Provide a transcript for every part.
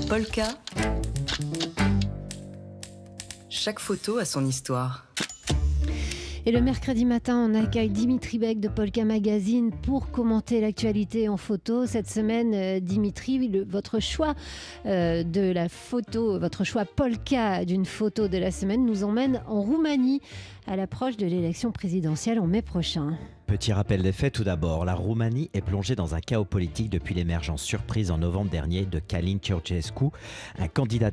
Polka. Chaque photo a son histoire. Et le mercredi matin, on accueille Dimitri Beck de Polka Magazine pour commenter l'actualité en photo. Cette semaine, Dimitri, votre choix de la photo, votre choix Polka d'une photo de la semaine nous emmène en Roumanie à l'approche de l'élection présidentielle en mai prochain. Petit rappel des faits tout d'abord, la Roumanie est plongée dans un chaos politique depuis l'émergence surprise en novembre dernier de Călin Ceaușescu, un candidat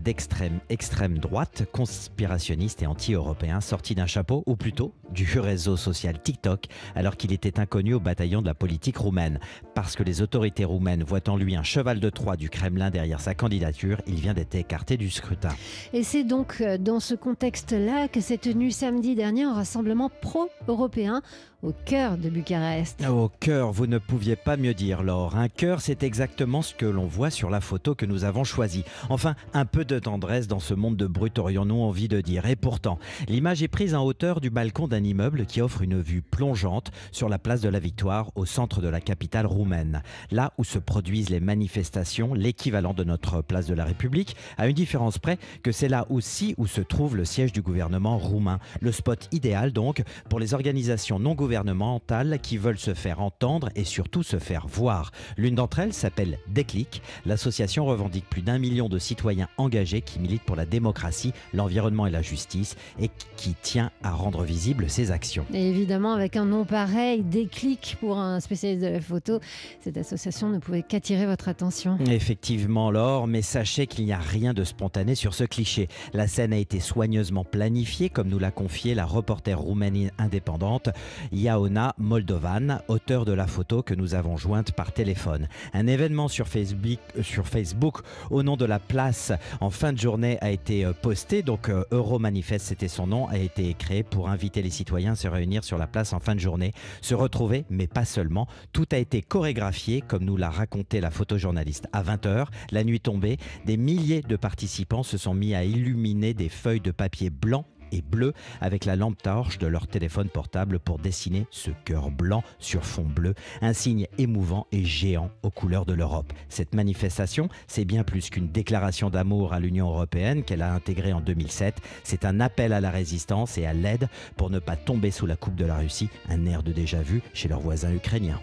extrême droite, conspirationniste et anti-européen sorti d'un chapeau, ou plutôt du réseau social TikTok, alors qu'il était inconnu au bataillon de la politique roumaine. Parce que les autorités roumaines voient en lui un cheval de Troie du Kremlin derrière sa candidature, il vient d'être écarté du scrutin. Et c'est donc dans ce contexte-là que s'est tenu samedi dernier un rassemblement pro-européen au cœur de Bucarest. Au cœur, vous ne pouviez pas mieux dire, Laure. Un cœur, c'est exactement ce que l'on voit sur la photo que nous avons choisie. Enfin, un peu de tendresse dans ce monde de brutes, aurions-nous envie de dire. Et pourtant, l'image est prise en hauteur du balcon d'un immeuble qui offre une vue plongeante sur la place de la Victoire, au centre de la capitale roumaine. Là où se produisent les manifestations, l'équivalent de notre place de la République, à une différence près que c'est là aussi où se trouve le siège du gouvernement roumain. Le spot idéal donc pour les organisations non gouvernementales qui veulent se faire entendre et surtout se faire voir. L'une d'entre elles s'appelle Déclic. L'association revendique plus d'1 million de citoyens engagés qui militent pour la démocratie, l'environnement et la justice et qui tient à rendre visibles ses actions. Et évidemment, avec un nom pareil, Déclic pour un spécialiste de la photo, cette association ne pouvait qu'attirer votre attention. Effectivement, Laure, mais sachez qu'il n'y a rien de spontané sur ce cliché. La scène a été soigneusement planifiée, comme nous l'a confié la reporter roumaine indépendante Ioana Moldovan, auteur de la photo que nous avons jointe par téléphone. Un événement sur Facebook au nom de la place en fin de journée a été posté. Donc Euromanifest, c'était son nom, a été créé pour inviter les citoyens à se réunir sur la place en fin de journée, se retrouver, mais pas seulement. Tout a été chorégraphié, comme nous l'a raconté la photojournaliste. À 20h, la nuit tombée, des milliers de participants se sont mis à illuminer des feuilles de papier blanc et bleu avec la lampe torche de leur téléphone portable pour dessiner ce cœur blanc sur fond bleu, un signe émouvant et géant aux couleurs de l'Europe. Cette manifestation, c'est bien plus qu'une déclaration d'amour à l'Union européenne qu'elle a intégrée en 2007. C'est un appel à la résistance et à l'aide pour ne pas tomber sous la coupe de la Russie, un air de déjà-vu chez leurs voisins ukrainiens.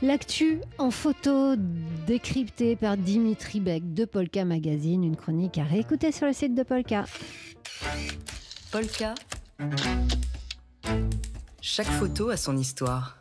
L'actu en photo décryptée par Dimitri Beck de Polka Magazine, une chronique à réécouter sur le site de Polka. Polka. Chaque photo a son histoire.